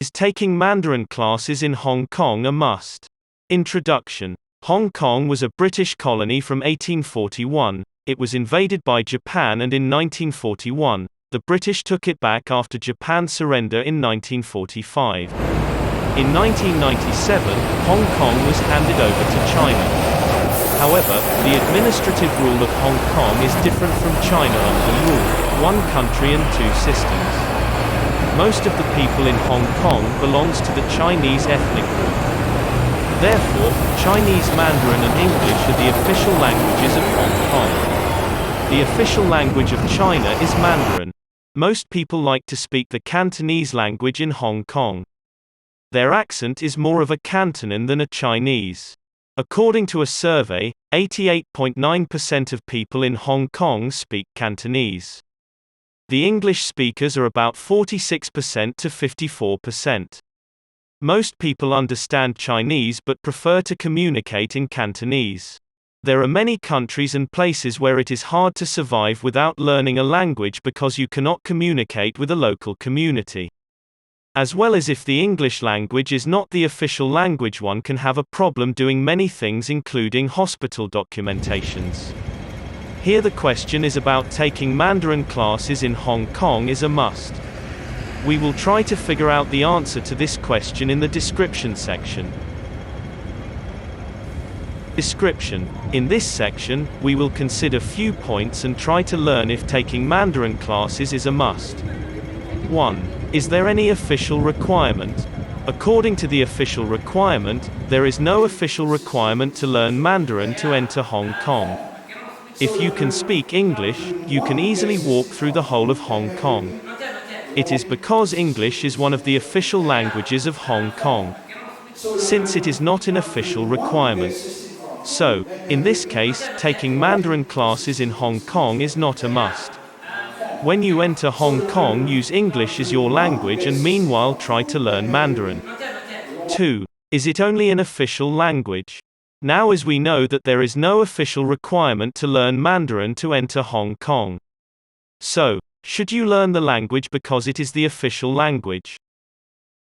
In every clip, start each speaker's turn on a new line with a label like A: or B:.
A: Is taking Mandarin classes in Hong Kong a must? Introduction. Hong Kong was a British colony from 1841. It was invaded by Japan, and in 1941, the British took it back after Japan's surrender in 1945. In 1997, Hong Kong was handed over to China. However, the administrative rule of Hong Kong is different from China under the rule, one country and two systems. Most of the people in Hong Kong belongs to the Chinese ethnic group. Therefore, Chinese Mandarin and English are the official languages of Hong Kong. The official language of China is Mandarin. Most people like to speak the Cantonese language in Hong Kong. Their accent is more of a Cantonan than a Chinese. According to a survey, 88.9% of people in Hong Kong speak Cantonese. The English speakers are about 46% to 54%. Most people understand Chinese but prefer to communicate in Cantonese. There are many countries and places where it is hard to survive without learning a language because you cannot communicate with a local community. As well as if the English language is not the official language, one can have a problem doing many things including hospital documentations. Here the question is about taking Mandarin classes in Hong Kong is a must. We will try to figure out the answer to this question in the description section. Description. In this section, we will consider few points and try to learn if taking Mandarin classes is a must. 1. Is there any official requirement? According to the official requirement, there is no official requirement to learn Mandarin to enter Hong Kong. If you can speak English, you can easily walk through the whole of Hong Kong. It is because English is one of the official languages of Hong Kong. Since it is not an official requirement. So, in this case, taking Mandarin classes in Hong Kong is not a must. When you enter Hong Kong, use English as your language and meanwhile try to learn Mandarin. 2. Is it only an official language? Now, as we know that there is no official requirement to learn Mandarin to enter Hong Kong. So, should you learn the language because it is the official language?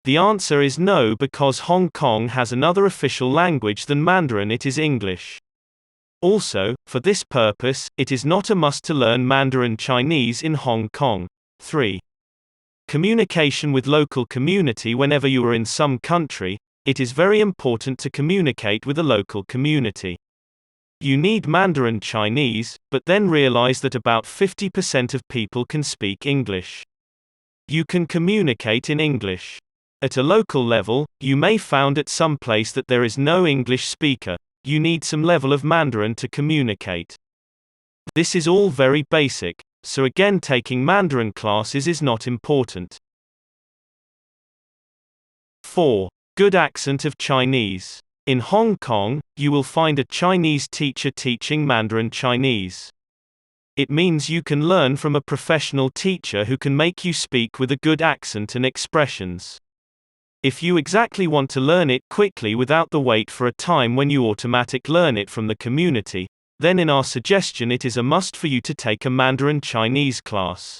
A: The answer is no, because Hong Kong has another official language than Mandarin, it is English. Also, for this purpose, it is not a must to learn Mandarin Chinese in Hong Kong. 3. Communication with local community. Whenever you are in some country, it is very important to communicate with a local community. You need Mandarin Chinese, but then realize that about 50% of people can speak English. You can communicate in English. At a local level, you may find at some place that there is no English speaker. You need some level of Mandarin to communicate. This is all very basic, so again taking Mandarin classes is not important. 4. Good accent of Chinese. In Hong Kong, you will find a Chinese teacher teaching Mandarin Chinese. It means you can learn from a professional teacher who can make you speak with a good accent and expressions. If you exactly want to learn it quickly without the wait for a time when you automatically learn it from the community, then in our suggestion it is a must for you to take a Mandarin Chinese class.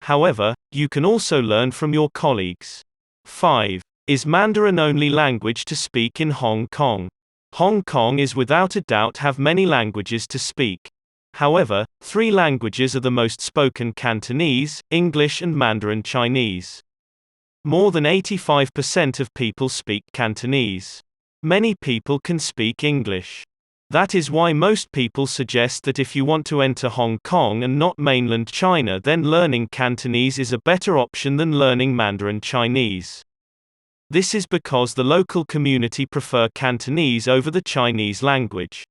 A: However, you can also learn from your colleagues. 5. Is Mandarin only language to speak in Hong Kong? Hong Kong is without a doubt have many languages to speak. However, 3 languages are the most spoken: Cantonese, English and Mandarin Chinese. More than 85% of people speak Cantonese. Many people can speak English. That is why most people suggest that if you want to enter Hong Kong and not mainland China, then learning Cantonese is a better option than learning Mandarin Chinese. This is because the local community prefer Cantonese over the Chinese language.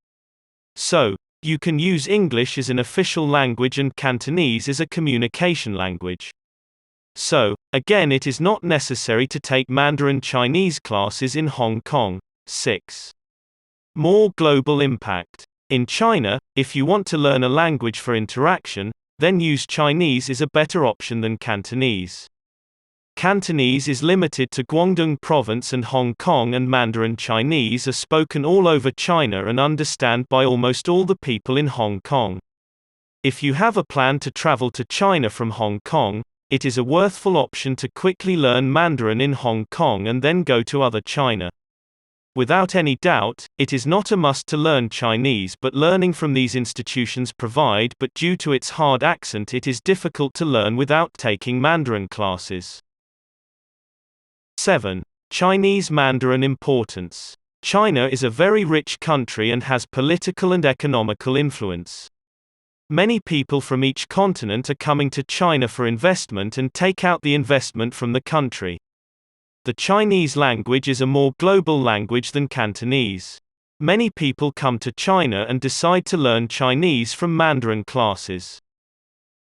A: So, you can use English as an official language and Cantonese as a communication language. So, again, it is not necessary to take Mandarin Chinese classes in Hong Kong. 6. More global impact. In China, if you want to learn a language for interaction, then use Chinese is a better option than Cantonese. Cantonese is limited to Guangdong province and Hong Kong, and Mandarin Chinese are spoken all over China and understood by almost all the people in Hong Kong. If you have a plan to travel to China from Hong Kong, it is a worthwhile option to quickly learn Mandarin in Hong Kong and then go to other China. Without any doubt, it is not a must to learn Chinese, but learning from these institutions provide, but due to its hard accent it is difficult to learn without taking Mandarin classes. 7. Chinese Mandarin importance. China is a very rich country and has political and economical influence. Many people from each continent are coming to China for investment and take out the investment from the country. The Chinese language is a more global language than Cantonese. Many people come to China and decide to learn Chinese from Mandarin classes.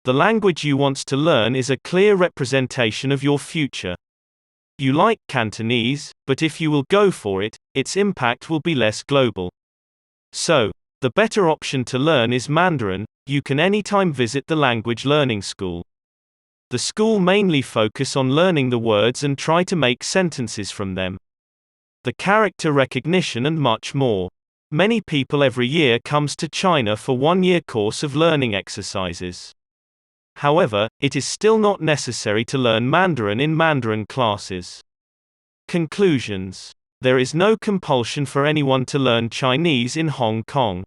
A: The language you want to learn is a clear representation of your future. You like Cantonese, but if you will go for it, its impact will be less global. So, the better option to learn is Mandarin. You can anytime visit the language learning school. The school mainly focus on learning the words and try to make sentences from them. The character recognition and much more. Many people every year comes to China for 1-year course of learning exercises. However, it is still not necessary to learn Mandarin in Mandarin classes. Conclusions. There is no compulsion for anyone to learn Chinese in Hong Kong.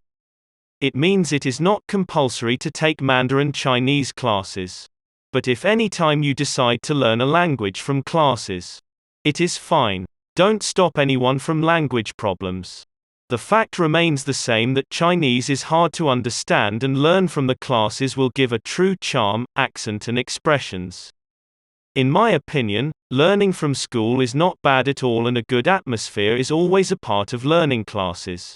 A: It means it is not compulsory to take Mandarin Chinese classes. But if any time you decide to learn a language from classes, it is fine. Don't stop anyone from language problems. The fact remains the same that Chinese is hard to understand, and learn from the classes will give a true charm, accent and expressions. In my opinion, learning from school is not bad at all, and a good atmosphere is always a part of learning classes.